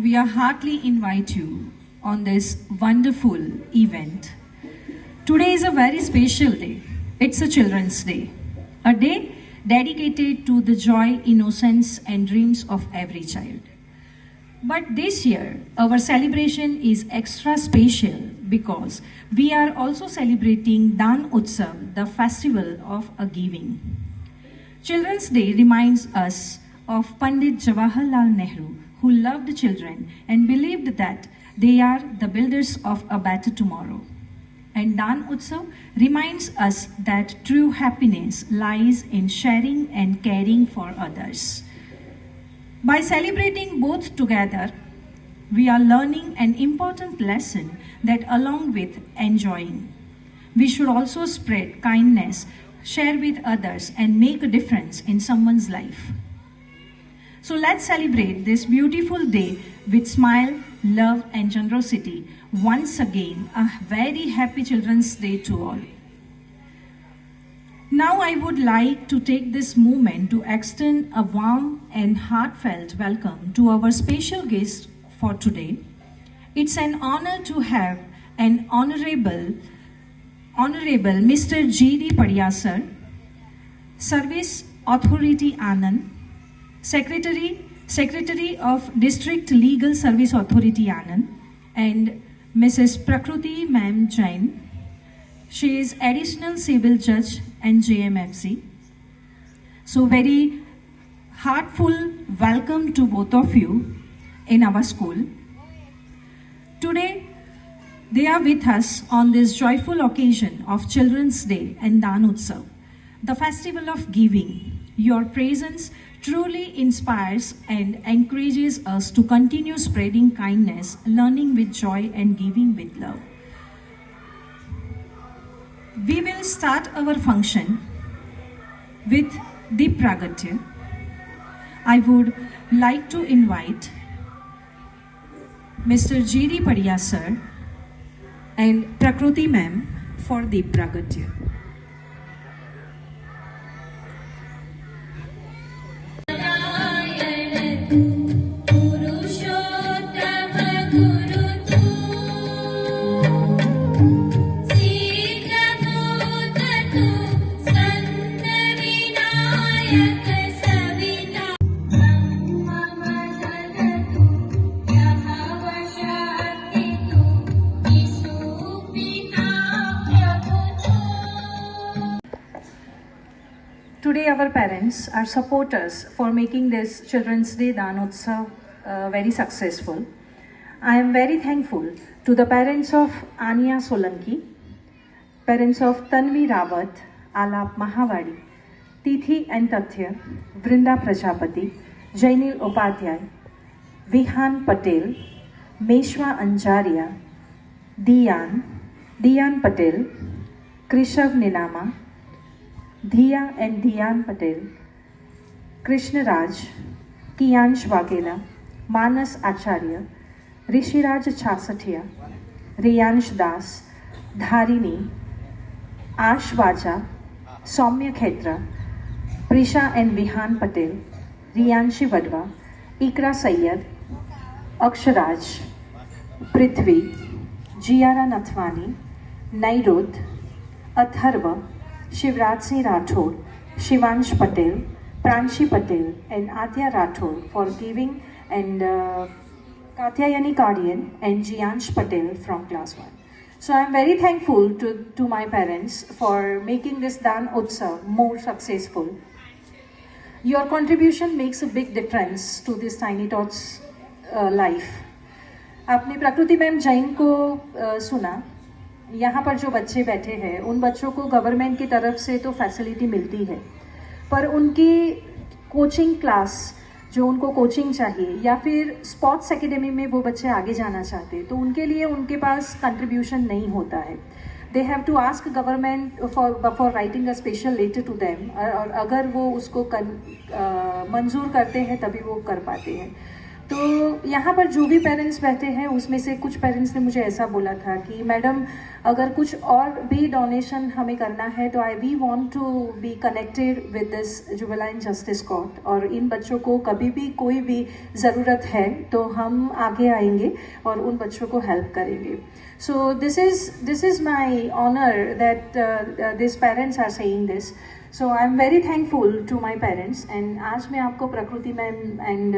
We are heartily invite you on this wonderful event. Today is a very special day. It's a Children's Day, a day dedicated to the joy, innocence, and dreams of every child. But this year, our celebration is extra special because we are also celebrating Dan Utsav, the festival of a giving. Children's Day reminds us of Pandit Jawaharlal Nehru, who loved children and believed that they are the builders of a better tomorrow. And Dan Utsav reminds us that true happiness lies in sharing and caring for others. By celebrating both together, we are learning an important lesson that along with enjoying, we should also spread kindness, share with others, and make a difference in someone's life. So let's celebrate this beautiful day with smile, love, and generosity. Once again, a very happy Children's Day to all. Now I would like to take this moment to extend a warm and heartfelt welcome to our special guest for today. It's an honor to have an honorable Mr. G.D. Padiyasar, Service Authority Anand, Secretary of District Legal Service Authority Anand, and Mrs. Prakruti Ma'am Jain. She is Additional Civil Judge and JMFC. So very heartful welcome to both of you in our school. Today, they are with us on this joyful occasion of Children's Day and Dan Utsav, the festival of giving. Your presence truly inspires and encourages us to continue spreading kindness, learning with joy, and giving with love. We will start our function with Deep Pragatya. I would like to invite Mr. G.D. Padiyasar and Prakruti Ma'am for Deep Pragatya. Pita today our parents are supporters for making this Children's Day Danotsav very successful. I am very thankful to the parents of Anya Solanki, parents of Tanvi Rawat, Alap Mahavadi, Tithi and Tathya, Vrinda Prajapati, Jainil Upadhyay, Vihan Patel, Meshwa Anjaria, Diyan Patel, Krishav Ninama, Dhiya and Diyan Patel, Krishna Raj, Kiyansh Waghela, Manas Acharya, Rishiraj Chasathia, Riyansh Das, Dharini, Ash Vaja, Soumya Khetra, Prisha and Vihan Patel, Riyanshi Vadwa, Ikra Sayyad, Aksharaj, Prithvi, Jiara Nathwani, Nairud, Atharva, Shivraj Singh Rathod, Shivansh Patel, Pranshi Patel and Adya Rathod for giving, and Katyayani Kardian and Jiyansh Patel from class 1. So I am very thankful to my parents for making this Dan Utsav more successful. Your contribution makes a big difference to this Tiny Tots life. आपने प्रकृति ma'am Jain को सुना. यहाँ पर जो बच्चे बैठे हैं उन बच्चों को गवर्नमेंट की तरफ से तो फैसिलिटी मिलती है, पर उनकी कोचिंग क्लास जो उनको कोचिंग चाहिए या फिर स्पोर्ट्स एकेडमी में वो बच्चे आगे जाना चाहते हैं तो उनके लिए उनके पास कंट्रीब्यूशन नहीं होता है. They have to ask government for writing a special letter to them, और अगर वो उसको मंजूर करते हैं तभी वो कर पाते हैं. तो यहाँ पर जो भी पेरेंट्स बैठे हैं उसमें से कुछ पेरेंट्स ने मुझे ऐसा बोला था कि मैडम अगर कुछ और भी डोनेशन हमें करना है तो we want to be connected with this juvenile justice court, और इन बच्चों को कभी भी कोई भी ज़रूरत है तो हम आगे आएंगे और उन बच्चों को हेल्प करेंगे. So this is my honour that this parents are saying this. So I am very thankful to my parents, and आज मैं आपको प्रकृति मैम एंड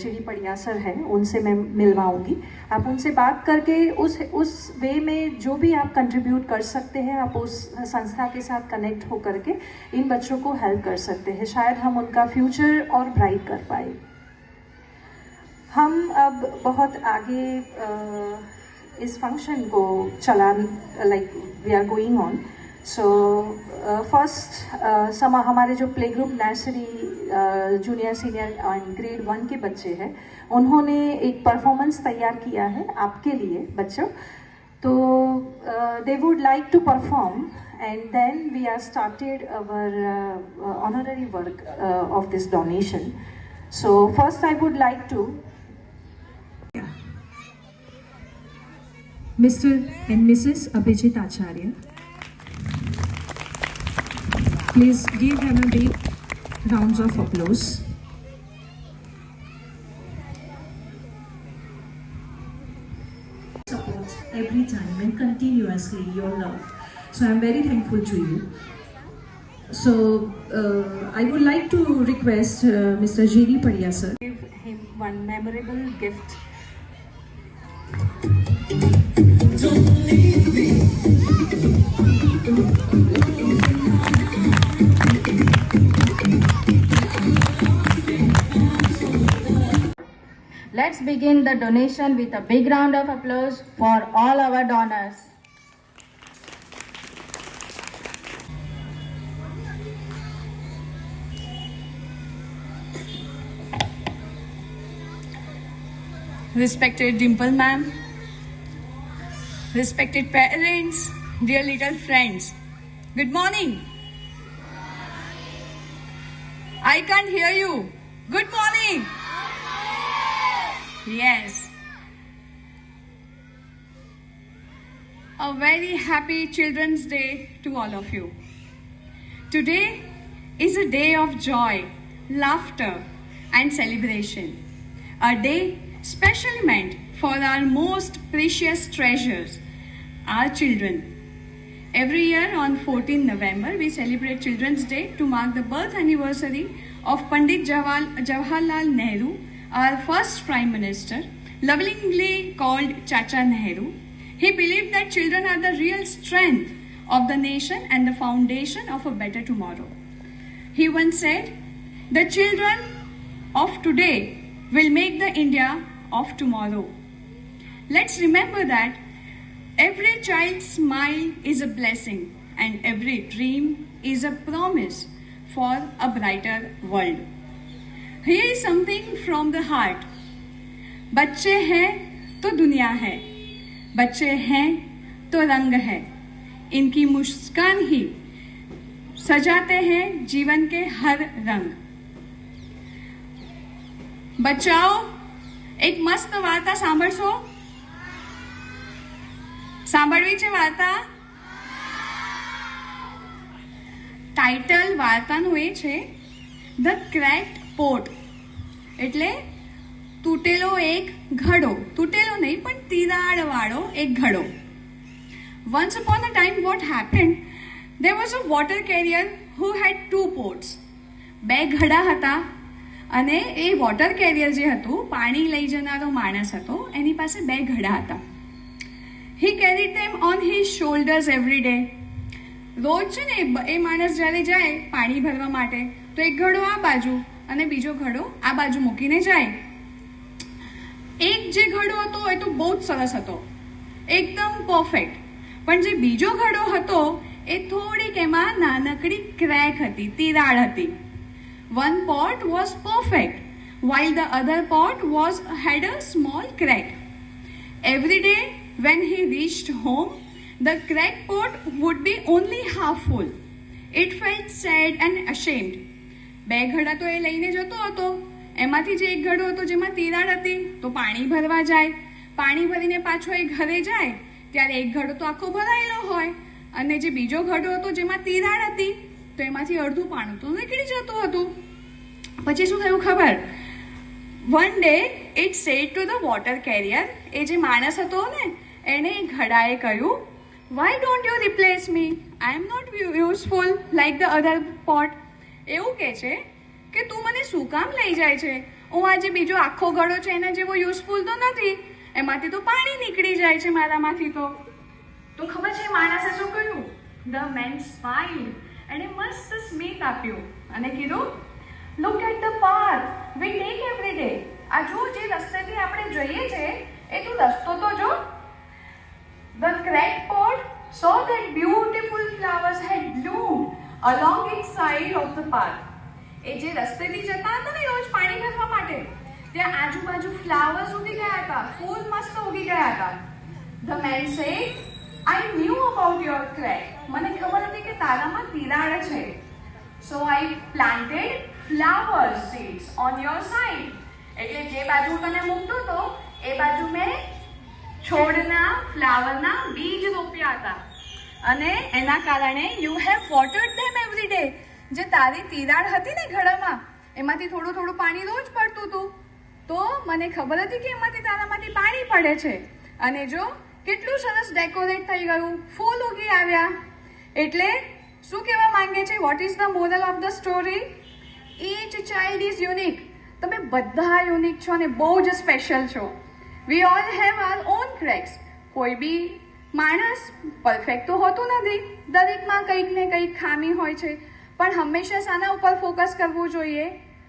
जीडी पड़िया सर हैं उनसे मैं मिलवाऊंगी. आप उनसे बात करके उस वे में जो भी आप कंट्रीब्यूट कर सकते हैं आप उस संस्था के साथ कनेक्ट हो करके इन बच्चों को हेल्प कर सकते हैं. शायद हम उनका फ्यूचर और ब्राइट कर पाए. हम अब बहुत आगे इस फंक्शन को like we are going on. So first हमारे जो play group nursery junior senior and grade 1 के बच्चे हैं उन्होंने एक परफॉर्मेंस तैयार किया है आपके लिए बच्चों. तो they would like to perform and then we are started our honorary work of this donation. So first I would like to mister and missus Abhijit Acharya. Please give them a big rounds of applause. Support every time and continuously your love. So I am very thankful to you. So I would like to request Mr. J.D. Padia sir give him one memorable gift. Don't leave me. Let's begin the donation with a big round of applause for all our donors. Respected Dimple ma'am, respected parents, dear little friends, good morning. I can't hear you. Good morning. Yes. A very happy Children's Day to all of you. Today is a day of joy, laughter and celebration. A day specially meant for our most precious treasures, our children. Every year on 14 November, we celebrate Children's Day to mark the birth anniversary of Pandit Jawaharlal Nehru, our first Prime Minister, lovingly called Chacha Nehru. He believed that children are the real strength of the nation and the foundation of a better tomorrow. He once said, "The children of today will make the India of tomorrow." Let's remember that every child's smile is a blessing and every dream is a promise for a brighter world. Here is something from the heart. बच्चे हैं तो दुनिया है, बच्चे हैं तो रंग है, इनकी मुस्कान ही सजाते हैं जीवन के हर रंग. બચ્ચાઓ એક મસ્ત વાર્તા સાંભળશો? સાંભળવી છે વાર્તા? ટાઇટલ વાર્તાનું એ છે ધ ક્રેક્ડ પોટ, એટલે તૂટેલો એક ઘડો. તૂટેલો નહીં પણ તિરાડવાળો એક ઘડો. Once upon a time what happened, there was a water carrier who had two pots. બે ઘડા હતા અને એ વોટર કેરિયર જે હતું, પાણી લઈ જનારો માણસ હતો, એની પાસે બે ઘડા હતા. He carried them on his shoulders every day. રોજ છે ને એ માણસ જ્યારે જાય પાણી ભરવા માટે તો એક ઘડો આ બાજુ અને બીજો ઘડો આ બાજુ મૂકીને જાય. એક જે ઘડો હતો એ તો બહુ જ સરસ હતો, એકદમ પરફેક્ટ. પણ જે બીજો ઘડો હતો એ થોડીક એમાં નાનકડી ક્રેક હતી, તિરાડ હતી. One pot was perfect, while the other pot had a small crack. Every day when he reached home, the cracked pot would be only half full. It felt sad and ashamed. બે ઘડા તો એ લઈને જતો હતો, એમાંથી જે એક ઘડો હતો જેમાં તિરાડ હતી તો પાણી ભરવા જાય, પાણી ભરીને પાછો એ ઘરે જાય ત્યારે એક ઘડો તો આખો ભરાયેલો હોય અને જે બીજો ઘડો હતો જેમાં તિરાડ હતી તો એમાંથી અડધું પાણી તો નીકળી જતું હતું. પછી શું થયું ખબર? One day it said to the water carrier, એ જે માણસ હતો ને એને ઘડાએ કહ્યું, "Why don't you replace me? I am not useful like the other pot." એવું કહે છે કે તું મને શું કામ લઈ જાય છે? હું આ જે બીજો આખો ઘડો છે એના જેવો યુઝફુલ તો નથી, એમાંથી તો પાણી નીકળી જાય છે મારામાંથી તો. તો ખબર છે માણસે શું કર્યું? The man smiled અને મસ્ત સ્મિત આપ્યું અને કીધું, "Look at the path we take every day." આ જો જે રસ્તેથી આપણે જઈએ છે એ તું રસ્તો તો જો. The cracked pot saw that beautiful flowers had bloomed along its side of the path. એ જે રસ્તેથી જતા હતા ને રોજ પાણી ભરવા માટે ત્યાં આજુબાજુ ફ્લાવર્સ ઉગી ગયા હતા, ફૂલ મસ્ત ઉગી ગયા હતા. The man said, "I knew about your crack." મને ખબર હતી કે તારામાં તિરાડ છે. So I planted flower seeds on your side. એટલે જે બાજુ તને મૂકતો હતો એ બાજુ મેં છોડના ફ્લાવરના બીજ રોપ્યા હતા અને એના કારણે you have watered them every day. જે તારી તિરાડ હતી ને ઘડામાં એમાંથી થોડું થોડું પાણી રોજ પડતું હતું તો મને ખબર હતી કે એમાંથી તારામાંથી પાણી પડે છે અને જો કેટલું સરસ ડેકોરેટ થઈ ગયું, ફૂલ ઉગી આવ્યા. એટલે શું કહેવા માંગે છે? What is the moral of the story? Each child is unique. તમે બધા યુનિક છો અને બહુ જ સ્પેશિયલ છો. We all have our own cracks. કોઈ બી માણસ પરફેક્ટ તો હોતું નથી, દરેકમાં કંઈક ને કંઈક ખામી હોય છે. પણ હંમેશા શાના ઉપર ફોકસ કરવું જોઈએ?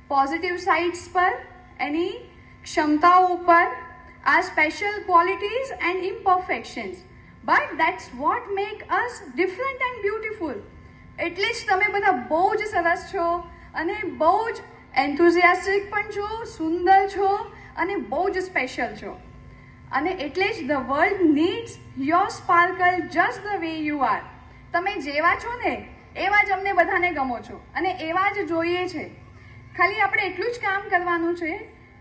પોઝિટિવ સાઇડ્સ પર, એની ક્ષમતાઓ ઉપર, our special qualities and imperfections. But that's what make us different and beautiful. એટલે જ તમે બધા બહુ જ સરસ છો અને બહુ જ એન્થુઝિયાસ્ટિક પણ છો, સુંદર છો અને બહુ જ સ્પેશિયલ છો. અને એટલે જ the world needs your sparkle just the way you are. તમે જેવા છો ને એવા જ અમને બધાને ગમો છો અને એવા જ જોઈએ છે. ખાલી આપણે એટલું જ કામ કરવાનું છે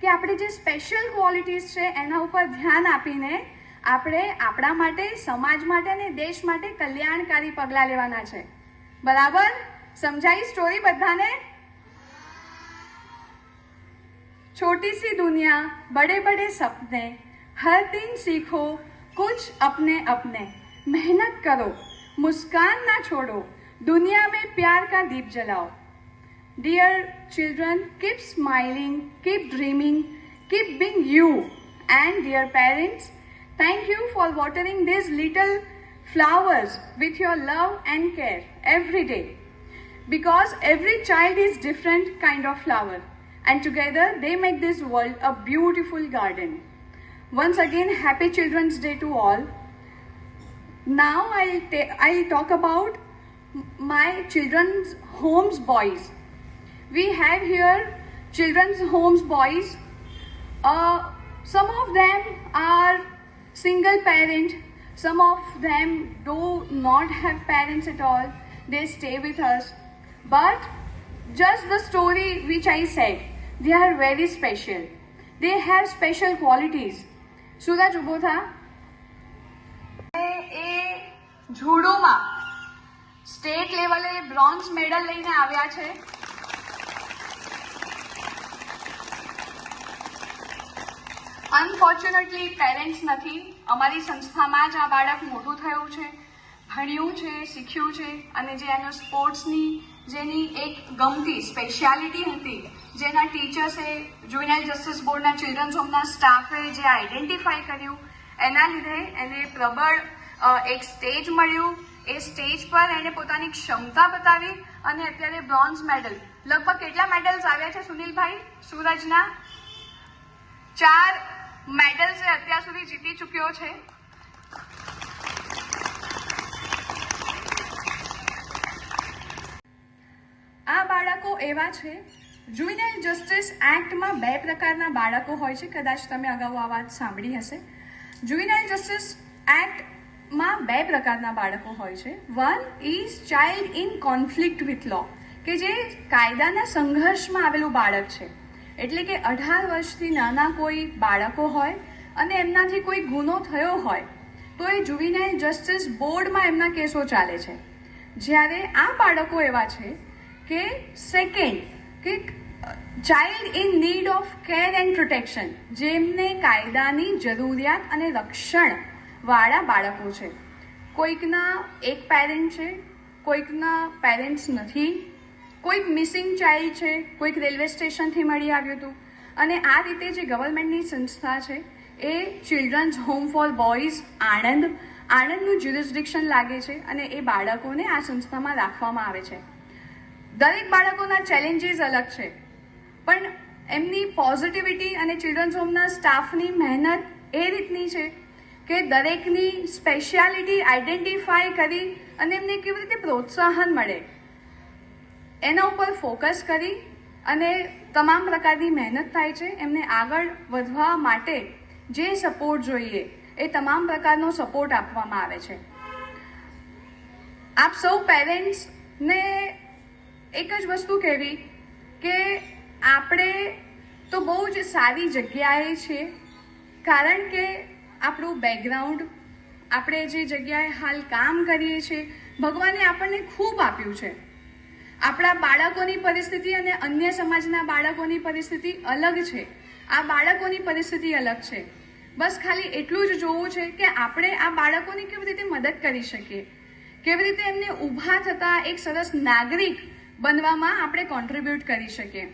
કે આપણે જે સ્પેશિયલ ક્વોલિટીઝ છે એના ઉપર ધ્યાન આપીને આપણે આપણા માટે, સમાજ માટે અને દેશ માટે કલ્યાણકારી પગલાં લેવાના છે. બરાબર? સમજાઈ સ્ટોરી બધાને? छोटी सी दुनिया, बड़े बड़े सपने, हर दिन सीखो कुछ अपने अपने. मेहनत करो, मुस्कान ना छोड़ो, दुनिया में प्यार का दीप जलाओ. Dear children, keep smiling, keep dreaming, keep being you. And dear parents, thank you for watering these little flowers with your love and care every day. because every child is different kind of flower, and together they make this world a beautiful garden. Once again, happy Children's Day to all. Now I'll talk about my children's homes boys. We have here children's homes boys. Some of them are single parent, some of them do not have parents at all. They stay with us. But just the story which I said, they are very special. They have special qualities. सूरज उभो था ए જુડોમાં state લેવલે bronze medal લઈને આવ્યા છે. Unfortunately parents નથી. અમારી સંસ્થામાં જ આ બાળક મોટું થયું છે, ભણ્યું છે, શીખ્યું છે, અને જે એનો સ્પોર્ટ્સની જેની એક ગમતી સ્પેશિયાલિટી હતી, જેના ટીચર્સે, જુવેનાઇલ જસ્ટિસ બોર્ડના ચિલ્ડ્રન્સ હોમના સ્ટાફે જે આઈડેન્ટિફાઈ કર્યું, એના લીધે એને પ્રબળ એક સ્ટેજ મળ્યું. એ સ્ટેજ પર એને પોતાની ક્ષમતા બતાવી અને અત્યારે બ્રોન્ઝ મેડલ, લગભગ કેટલા મેડલ્સ આવ્યા છે સુનિલભાઈ? સૂરજના 4 મેડલ્સ અત્યાર સુધી જીતી ચૂક્યો છે. આ બાળકો એવા છે, જુવેનાઇલ જસ્ટિસ એક્ટમાં 2 પ્રકારના બાળકો હોય છે. કદાચ તમે અગાઉ આ વાત સાંભળી હશે. જુવેનાઇલ જસ્ટિસ એક્ટમાં 2 પ્રકારના બાળકો હોય છે. One is child in conflict with law, કે જે કાયદાના સંઘર્ષમાં આવેલું બાળક છે. એટલે કે 18 વર્ષથી નાના કોઈ બાળકો હોય અને એમનાથી કોઈ ગુનો થયો હોય તો એ જુવેનાઇલ જસ્ટિસ બોર્ડમાં એમના કેસો ચાલે છે. જ્યારે આ બાળકો એવા છે કે સેકન્ડ, કે child in need of care and protection, જેમને કાયદાની જરૂરિયાત અને રક્ષણવાળા બાળકો છે. કોઈકના એક પેરેન્ટ છે, કોઈકના પેરેન્ટ્સ નથી, કોઈક મિસિંગ ચાઇલ્ડ છે, કોઈક રેલવે સ્ટેશનથી મળી આવ્યું હતું. અને આ રીતે જે ગવર્મેન્ટની સંસ્થા છે એ ચિલ્ડ્રન્સ હોમ ફોર બોયઝ આણંદનું જ્યુરિસ્ડિક્શન લાગે છે અને એ બાળકોને આ સંસ્થામાં રાખવામાં આવે છે. દરેક બાળકોના ચેલેન્જીસ અલગ છે, પણ એમની પોઝિટિવિટી અને ચિલ્ડ્રન્સ હોમના સ્ટાફની મહેનત એ રીતની છે કે દરેકની સ્પેશિયાલિટી આઈડેન્ટિફાઈ કરી અને એમને કેવી રીતે પ્રોત્સાહન મળે એના ઉપર ફોકસ કરી અને તમામ પ્રકારની મહેનત થાય છે. એમને આગળ વધવા માટે જે સપોર્ટ જોઈએ એ તમામ પ્રકારનો સપોર્ટ આપવામાં આવે છે. આપ સૌ પેરેન્ટ્સને એક જ વસ્તુ કહેવી કે આપણે તો બહુ જ સારી જગ્યાએ છીએ, કારણ કે આપણું બેકગ્રાઉન્ડ, આપણે જે જગ્યાએ હાલ કામ કરીએ છીએ, ભગવાને આપણને ખૂબ આપ્યું છે. આપણા બાળકોની પરિસ્થિતિ અને અન્ય સમાજના બાળકોની પરિસ્થિતિ અલગ છે. આ બાળકોની પરિસ્થિતિ અલગ છે. બસ ખાલી એટલું જ જોવું છે કે આપણે આ બાળકોની કેવી રીતે મદદ કરી શકીએ, કેવી રીતે એમને ઊભા થતા એક સરસ નાગરિક બનવામાં આપણે કોન્ટ્રીબ્યુટ કરી શકીએ.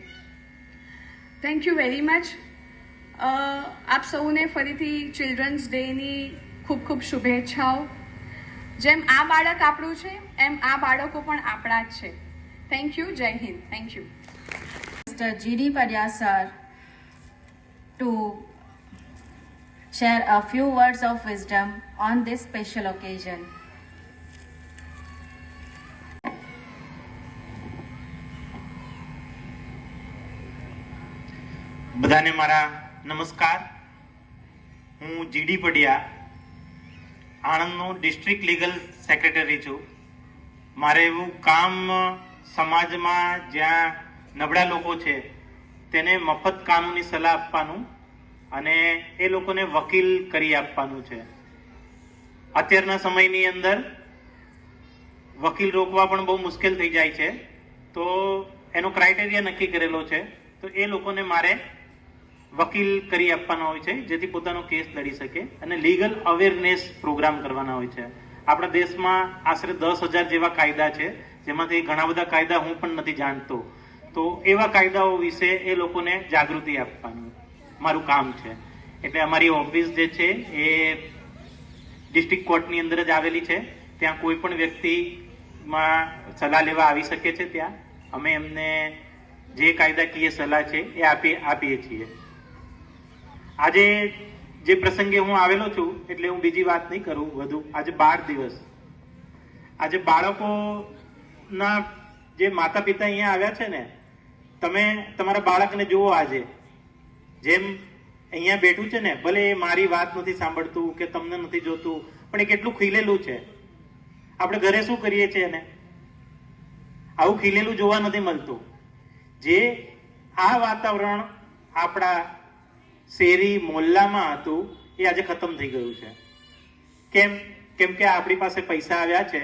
Thank you very much. આપ સૌને ફરીથી ચિલ્ડ્રન્સ ડેની ખૂબ ખૂબ શુભેચ્છાઓ. જેમ આ બાળક આપણું છે એમ આ બાળકો પણ આપણા જ છે. Thank you. Jai Hind. Thank you. Mr. G.D. Padya sir to share a few words of wisdom on this special occasion. બધાને મારા નમસ્કાર. હું જીડી પડિયા, આણંદનો ડિસ્ટ્રિક્ટ લીગલ સેક્રેટરી છું. મારે એવું કામ સમાજમાં જ્યાં નબળા લોકો છે તેને મફત કાનૂની સલાહ આપવાનું અને એ લોકોને વકીલ કરી આપવાનું છે. અત્યારના સમયની અંદર વકીલ રોકવા પણ બહુ મુશ્કેલ થઈ જાય છે, તો એનો ક્રાઇટેરિયા નક્કી કરેલો છે. તો એ લોકોને મારે વકીલ કરી આપવાના હોય છે, જેથી પોતાનો કેસ લડી શકે, અને લીગલ અવેરનેસ પ્રોગ્રામ કરવાના હોય છે. આપણા દેશમાં આશરે 10,000 જેવા કાયદા છે, જેમાંથી ઘણા બધા કાયદા હું પણ નથી જાણતો. તો એવા કાયદાઓ વિશે એ લોકોને જાગૃતિ આપવાનું મારું કામ છે. એટલે અમારી ઓફિસ જે છે એ ડિસ્ટ્રિક્ટ કોર્ટની અંદર જ આવેલી છે. ત્યાં કોઈ પણ વ્યક્તિ માં સલાહ લેવા આવી શકે છે. ત્યાં અમે એમને જે કાયદાકીય સલાહ છે એ આપીએ છીએ. આજે જે પ્રસંગે હું આવેલો છું એટલે હું બીજી વાત નહીં કરું વધુ. આજે બાળ દિવસ. આજે બાળકોના જે માતા પિતા અહીંયા આવ્યા છે ને, તમે તમારા બાળકને જુઓ. આજે જેમ અહીંયા બેઠું છે ને, ભલે એ મારી વાત નથી સાંભળતું કે તમને નથી જોતું, પણ એ કેટલું ખીલેલું છે. આપણે ઘરે શું કરીએ છીએ એને આવું ખીલેલું જોવા નથી મળતું. જે આ વાતાવરણ આપણા શેરી મોહલ્લામાં હતું એ આજે ખતમ થઈ ગયું છે. કેમ કે આપણી પાસે પૈસા આવ્યા છે,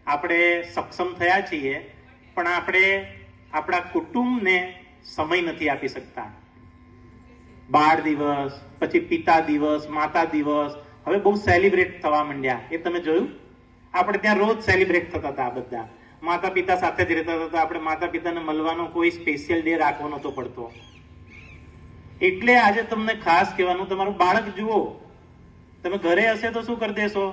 આપણે સક્ષમ થયા છીએ, પણ આપણે આપણા કુટુંબને સમય નથી આપી શકતા. બાળ દિવસ, પછી પિતા દિવસ, માતા દિવસ હવે બહુ સેલિબ્રેટ થવા માંડ્યા. એ તમે જોયું? આપણે ત્યાં રોજ સેલિબ્રેટ થતા હતા. બધા માતા પિતા સાથે જ રહેતા હતા. આપણે માતા પિતાને મળવાનો કોઈ સ્પેશિયલ ડે રાખવો નતો પડતો. એટલે આજે તમને ખાસ કહેવાનું, તમારું બાળક જુઓ. તમે ઘરે હશે તો શું કરી દેશો?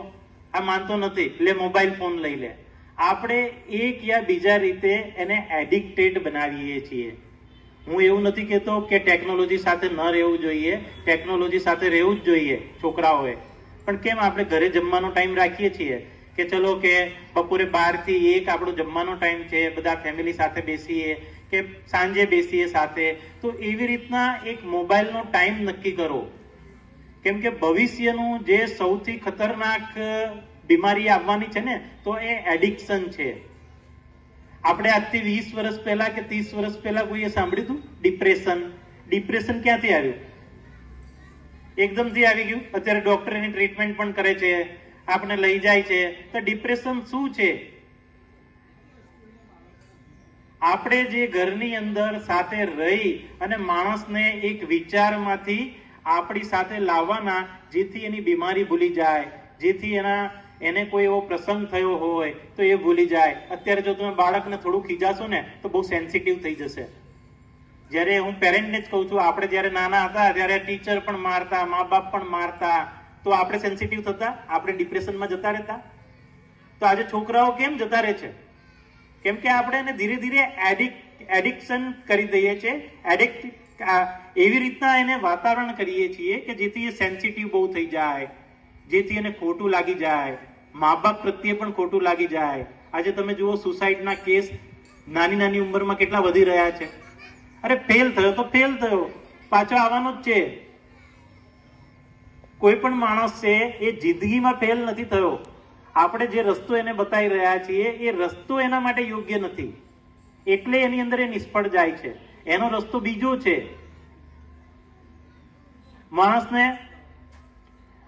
આ માનતો નથી, લે મોબાઈલ ફોન લઈ લે. આપણે એક યા બીજા રીતે એને એડિક્ટેડ બનાવીએ છીએ. હું એવું નથી કહેતો કે ટેકનોલોજી સાથે ન રહેવું જોઈએ, ટેકનોલોજી સાથે રહેવું જ જોઈએ છોકરાઓએ. પણ કેમ આપણે ઘરે જમવાનો ટાઈમ રાખીએ છીએ કે ચલો કે બપોરે 12 થી 1 આપણો જમવાનો ટાઈમ છે, બધા ફેમિલી સાથે બેસીએ કે સાંજે બેસીએ સાથે. તો એવી રીતના એક મોબાઈલનો ટાઈમ નક્કી કરો. કેમ કે ભવિષ્યનું જે સૌથી ખતરનાક બીમારી આવવાની છે ને, તો એ એડિક્શન છે. આપણે આજથી 20 વર્ષ પહેલા કે 30 વર્ષ પહેલા કોઈએ સાંભળ્યું હતું ડિપ્રેશન ક્યાંથી આવ્યું? એકદમથી આવી ગયું. અત્યારે ડોક્ટર એની ટ્રીટમેન્ટ પણ કરે છે, આપણે લઈ જાય છે. તો ડિપ્રેશન શું છે? આપણે જે ઘરની અંદર સાથે રહી અને માણસને એક વિચારમાંથી આપણી સાથે લાવવાના, જેથી એની બીમારી ભૂલી જાય, જેથી એને કોઈ એવો પ્રસંગ થયો હોય તો એ ભૂલી જાય. અત્યારે જો તમે બાળકને થોડું ખીજાશો ને તો બહુ સેન્સિટિવ થઈ જશે. જ્યારે હું પેરેન્ટને જ કહું છું, આપણે જ્યારે નાના હતા ત્યારે ટીચર પણ મારતા, મા બાપ પણ મારતા, તો આપણે સેન્સિટિવ થતા, આપણે ડિપ્રેશનમાં જતા રહેતા. તો આજે છોકરાઓ કેમ જતા રહે છે? કેમ કે આપણે એને ધીરે ધીરે એડિક્શન કરી દઈએ છીએ. એવી રીતના એને વાતાવરણ કરીએ છીએ કે જેથી એ સેન્સિટિવ બહુ થઈ જાય, જેથી એને ખોટું લાગી જાય, મા બાપ પ્રત્યે પણ ખોટું લાગી જાય. આજે તમે જુઓ, સુસાઇડના કેસ નાની નાની ઉંમરમાં કેટલા વધી રહ્યા છે. અરે ફેલ થયો તો ફેલ થયો, પાછો આવવાનો જ છે. કોઈ પણ માણસ છે એ જિંદગીમાં ફેલ નથી થયો. આપણે જે રસ્તો એને બતાવી રહ્યા છીએ એ રસ્તો એના માટે યોગ્ય નથી, એટલે એની અંદર એ નિષ્ફળ જાય છે. એનો રસ્તો બીજો છે.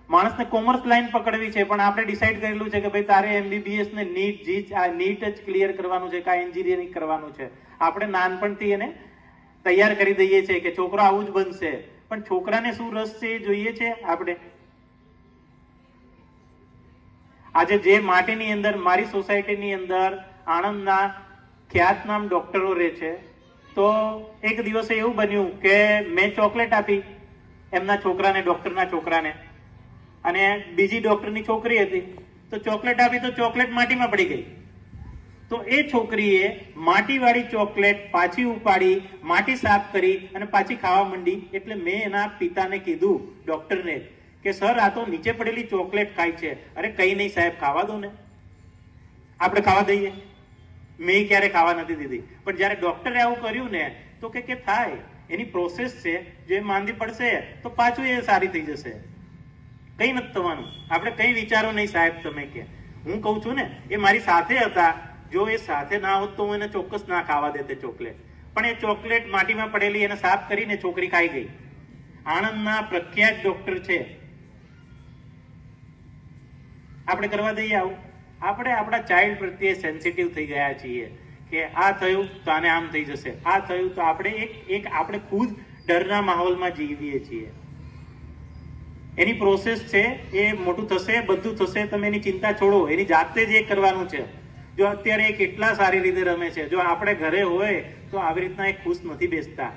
માણસને કોમર્સ લાઈન પકડવી છે, પણ આપણે ડિસાઈડ કરેલું છે કે ભાઈ તારે MBBS ને નીટ જ ક્લિયર કરવાનું છે, કા એન્જિનિયરિંગ કરવાનું છે. આપણે નાનપણથી એને તૈયાર કરી દઈએ છીએ કે છોકરો આવું જ બનશે. પણ છોકરાને શું રસ છે એ જોઈએ છે આપણે. આજે જે માટીની અંદર, મારી સોસાયટીની અંદર આણંદના ખ્યાતનામ ડોક્ટરો રહે છે, તો એક દિવસે એવું બન્યું કે મેં ચોકલેટ આપી એમના છોકરાને, ડોક્ટરના છોકરાને, અને બીજી ડોક્ટરની છોકરી હતી. તો ચોકલેટ આપી તો ચોકલેટ માટીમાં પડી ગઈ. તો એ છોકરીએ માટીવાળી ચોકલેટ પાછી ઉપાડી, માટી સાફ કરી અને પાછી ખાવા માંડી. એટલે મેં એના પિતાને કીધું, ડોક્ટરને, કે સર આ તો નીચે પડેલી ચોકલેટ ખાય છે. અરે કઈ નહીં સાહેબ, ખાવા દો ને, આપણે ખાવા દઈએ. મેં ક્યારે ખાવા નથી દીધી. પણ જયારે ડોક્ટરે આવું કર્યું ને તો કે થાય, એની પ્રોસેસ છે, જે માંદી પડશે તો પાછું એ સારી થઈ જશે. કઈ નથી થવાનું. આપણે કઈ વિચારો નહીં સાહેબ. તમે કે હું કઉ છું ને, એ મારી સાથે હતા. જો એ સાથે ના હોત તો હું એને ચોક્કસ ના ખાવા દેતે ચોકલેટ. પણ એ ચોકલેટ માટીમાં પડેલી એને સાફ કરીને છોકરી ખાઈ ગઈ. આણંદના પ્રખ્યાત ડોક્ટર છે. આપણે કરવા દઈએ આવું? આપણે આપણા ચાઇલ્ડ પ્રત્યે સેન્સિટિવ થઈ ગયા છીએ કે આ થયું તો આને આમ થઈ જશે, આ થયું તો આપણે ખુદ ડરના માહોલમાં જીવીએ છીએ. એની પ્રોસેસ છે, એ મોટું થશે, બધું થશે. તમે એની ચિંતા છોડો, એની જાતે જ એ કરવાનું છે. જો અત્યારે એ કેટલા સારી રીતે રમે છે. જો આપણે ઘરે હોય તો આવી રીતના એ ખુશ નથી બેસતા.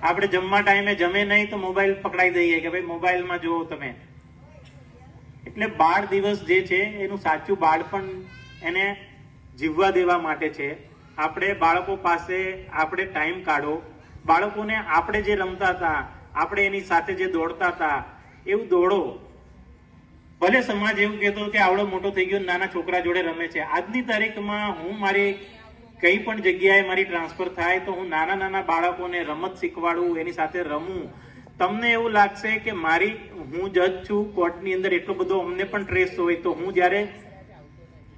આપણે જમવા ટાઈમે જમે નહીં તો મોબાઈલ પકડાઈ દઈએ કે ભાઈ મોબાઈલમાં જુઓ તમે. એટલે બાળ દિવસ જે છે એનું સાચું બાળપણ એને જીવવા દેવા માટે છે. આપણે બાળકો પાસે આપણે ટાઈમ કાઢો. બાળકોને આપણે જે રમતા હતા, આપણે એની સાથે જે દોડતા હતા એવું દોડો. ભલે સમાજ એવું કહેતો કે આવડો મોટો થઈ ગયો નાના છોકરા જોડે રમે છે. આજની તારીખમાં હું મારી કઈ પણ જગ્યાએ મારી ટ્રાન્સફર થાય તો હું નાના નાના બાળકોને રમત શીખવાડું, એની સાથે રમું. તમને એવું લાગશે કે હું જજ છું કોર્ટની અંદર, એટલો બધો અમને પણ સ્ટ્રેસ હોય, તો હું જ્યારે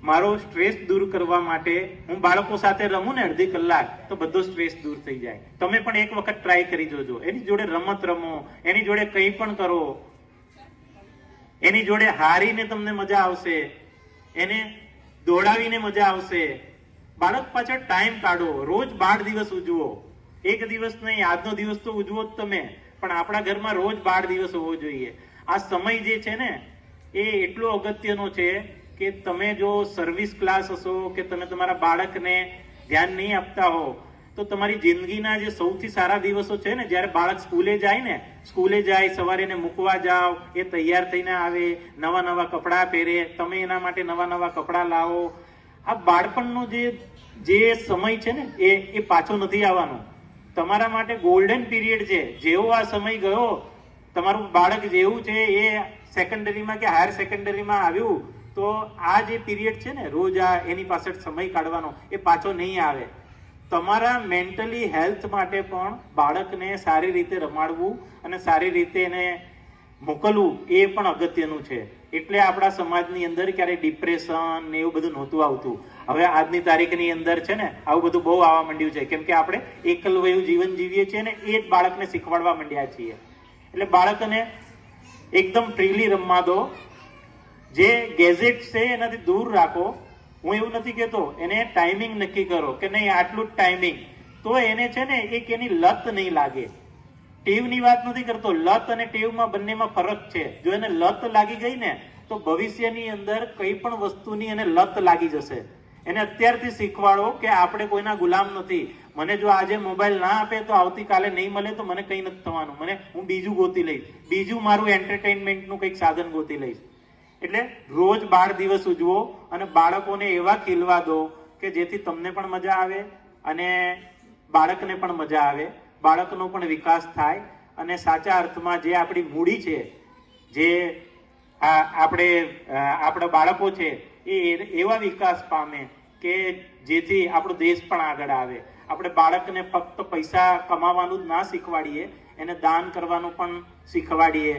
મારો સ્ટ્રેસ દૂર કરવા માટે હું બાળકો સાથે રમું ને અડધી કલાક, તો બધો સ્ટ્રેસ દૂર થઈ જાય. તમે પણ એક વખત ટ્રાય કરી જોજો. એની જોડે રમત રમો, એની જોડે કંઈ પણ કરો, એની જોડે હારીને તમને મજા આવશે, એને દોડાવીને મજા આવશે. બાળક પાછળ ટાઈમ કાઢો. રોજ બાળ દિવસ ઉજવો. એક દિવસ નહીં, આજનો દિવસ તો ઉજવો જ તમે, પણ આપણા ઘરમાં રોજ બાળ દિવસ હોવો જોઈએ. આ સમય જે છે ને એ એટલો અગત્યનો છે કે તમે જો સર્વિસ ક્લાસ હશો કે તમે તમારા બાળકને ધ્યાન નહીં આપતા હો તો તમારી જિંદગીના જે સૌથી સારા દિવસો છે ને, જ્યારે બાળક સ્કૂલે જાય, સવારે એને મૂકવા જાઓ, એ તૈયાર થઈને આવે, નવા નવા કપડાં પહેરે, તમે એના માટે નવા નવા કપડાં લાવો. આ બાળપણનો જે સમય છે ને એ પાછો નથી આવવાનો. તમારા માટે ગોલ્ડન પીરિયડ છે. જેવો આ સમય ગયો, તમારું બાળક જેવું છે એ સેકન્ડરીમાં કે હાયર સેકન્ડરીમાં આવ્યું, તો આ જે પીરિયડ છે ને રોજ એની પાછળ સમય કાઢવાનો, એ પાછો નહીં આવે. તમારા મેન્ટલી હેલ્થ માટે પણ બાળકને સારી રીતે રમાડવું અને સારી રીતે એને મોકલવું એ પણ અગત્યનું છે. એટલે આપણા સમાજની અંદર ક્યારે ડિપ્રેશન ને એવું બધું નહોતું આવતું. હવે આજની તારીખની અંદર છે ને આવું બધું બહુ આવવા માંડ્યું છે, કેમ કે આપણે એકલવયું જીવન જીવીએ છીએ ને એ જ બાળકને શીખવાડવા માંડ્યા છીએ. એટલે બાળકને એકદમ ફ્રીલી રમવા દો. જે ગેજેટ છે એનાથી દૂર રાખો. હું એવું નથી કહેતો, એને ટાઈમિંગ નક્કી કરો કે નહીં આટલું જ ટાઈમિંગ, તો એને છે ને એક એની લત નહીં લાગે. ટેવની વાત નથી કરતો, લત અને ટેવમાં બંનેમાં ફરક છે. જો એને લત લાગી ગઈ ને તો ભવિષ્યની અંદર કઈ પણ વસ્તુની એને લત લાગી જશે. એને અત્યારથી શીખવાડો કે આપણે કોઈના ગુલામ નથી. મને જો આજે મોબાઈલ ના આપે તો આવતીકાલે નહીં મળે તો મને કંઈ નથી થવાનું, હું બીજું ગોતી લઈશ, બીજું મારું એન્ટરટેનમેન્ટનું કંઈક સાધન ગોતી લઈશ. એટલે રોજ બાળ દિવસ ઉજવો અને બાળકોને એવા ખીલવા દો કે જેથી તમને પણ મજા આવે અને બાળકને પણ મજા આવે, બાળકનો પણ વિકાસ થાય અને સાચા અર્થમાં જે આપણી મૂડી છે, જે આપણા બાળકો છે એ એવા વિકાસ પામે કે જેથી આપણો દેશ પણ આગળ આવે. આપણે બાળકને ફક્ત પૈસા કમાવાનું જ ના શીખવાડીએ, એને દાન કરવાનું પણ શીખવાડીએ.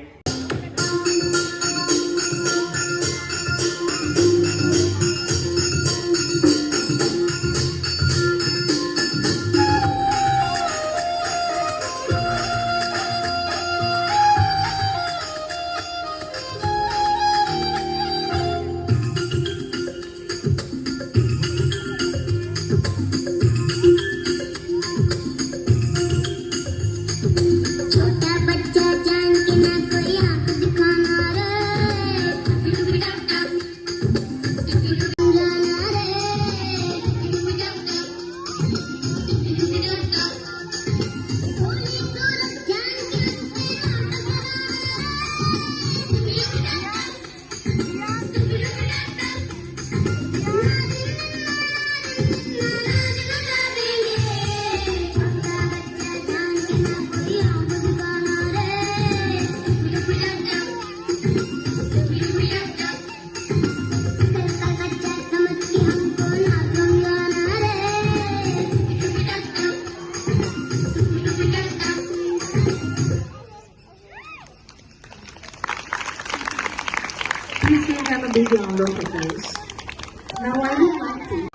Please give them a big round of applause. Now I would like to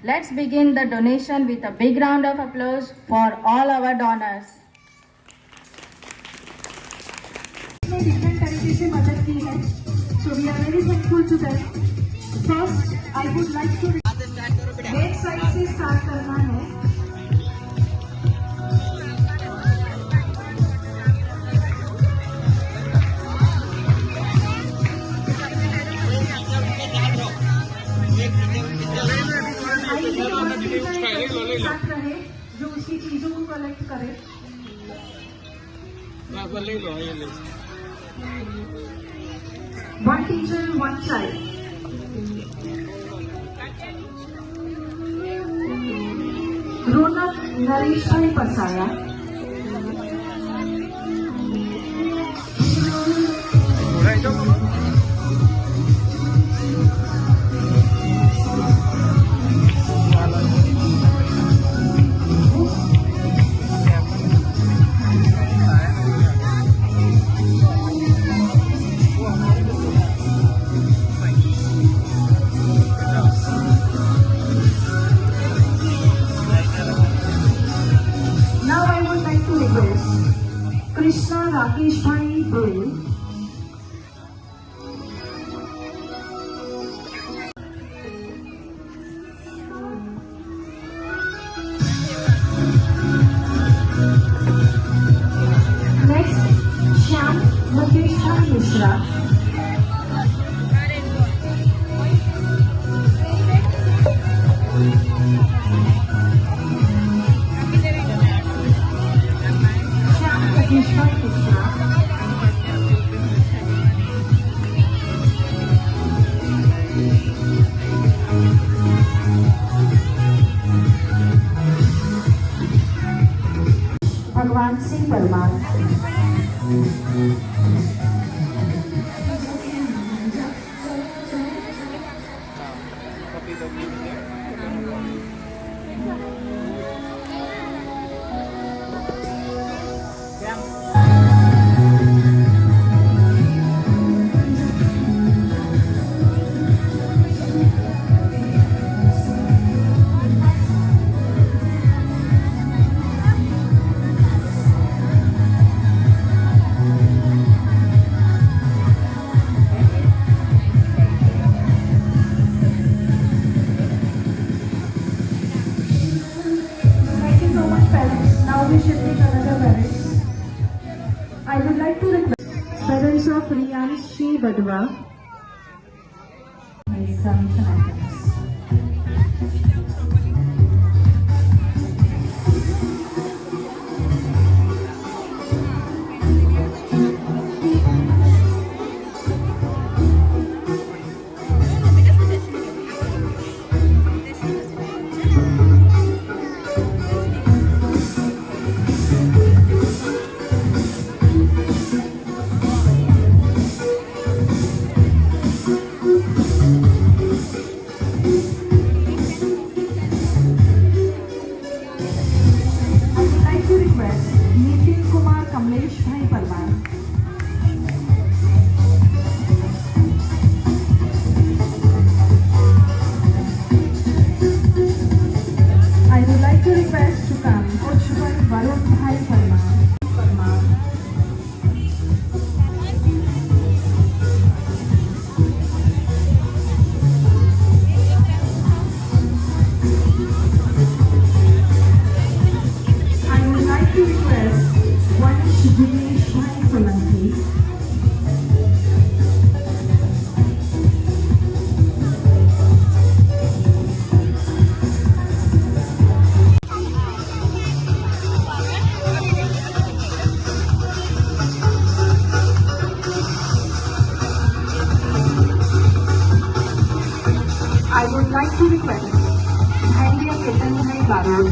Let's begin the donation with a big round of applause for all our donors. ने डिफरेंट तरीके से मदद की है, so we are very thankful to them. First, I would like to left side से start करना है. साथ रहे जो उसकी चीजों को कलेक्ट करे. One teacher, one child. Ronak Naresh भाई Pasayat. Now I would like to request Krishna Rakesh Bhai Bell. Next, Shyam Mukesh Bhai Mishra. Shyam Mukesh Bhai Mishra. भगवान Singh Parmar. Thank you so much, parents. Now we should take another parents. I would like to request parents of Riyanshi Badwa. My son Shanatans. I would like to request Bhandiya Ketanbhai Barod.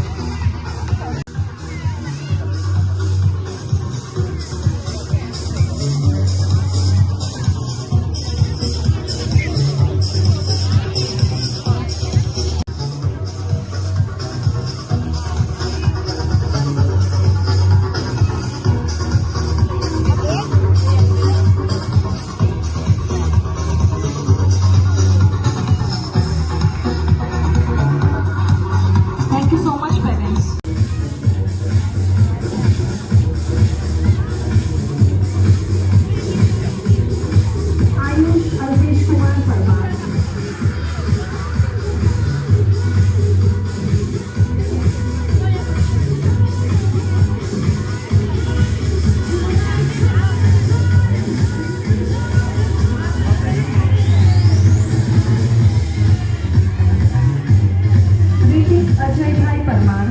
Thank you so much, parents. Ayush Alpesh Kumar Parmar. Ritik Ajay Bhai Parmar.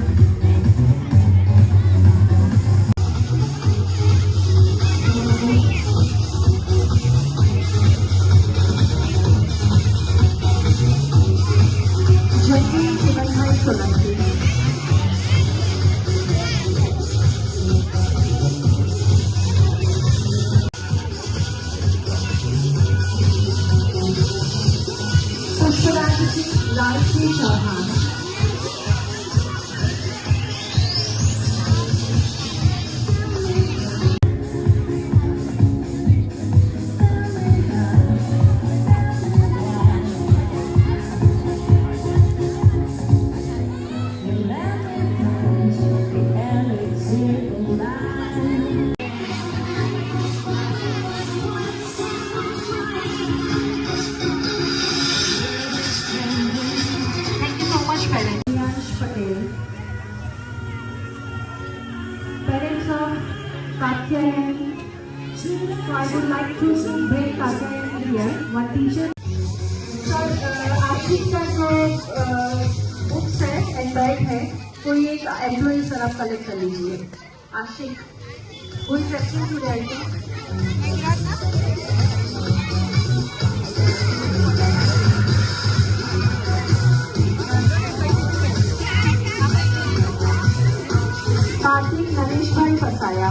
Jagdish Shivan Bhai Solanki. Pushparajyoti Rajshri Chauhan. Thank you so much, parents. Priyansh Patel. Parents of Katyayani. So I would like to bring Katyayani here. One teacher. Sir, आशिक का जो books है and bag है कोई एक employee sir आप collect कर लीजिए. आशिक कोई section two item. Kartik Naresh भाई फसाया.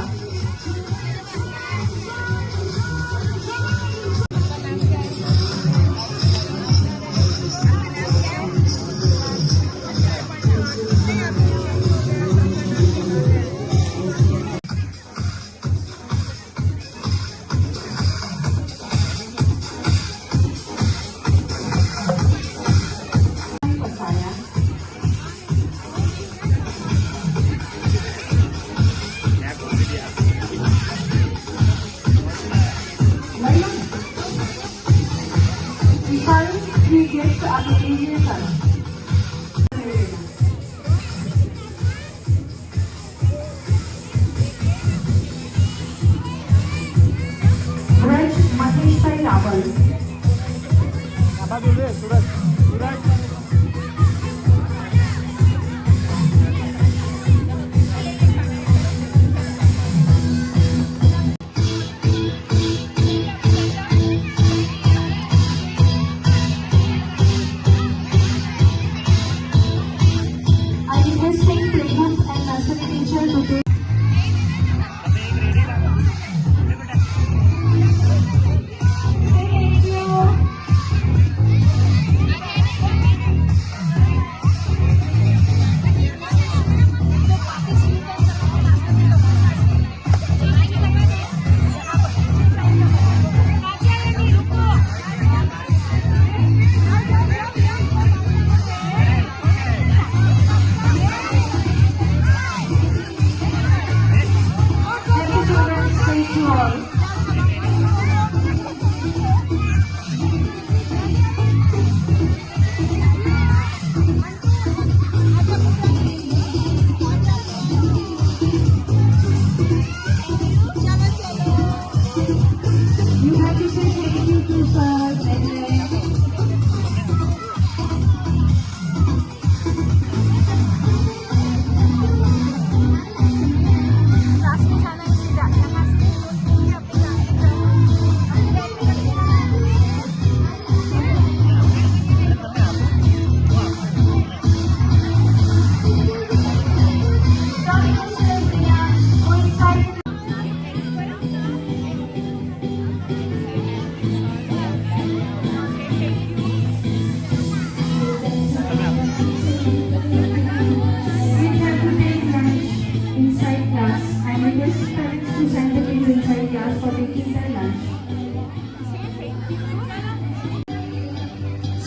फसाया. विशाल श्री गेस्ट आगे लीजिए सर. ब्रज महेश भाई Rawal. I requesting playgroup and nursery teacher to take. Thank you.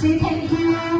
say thank you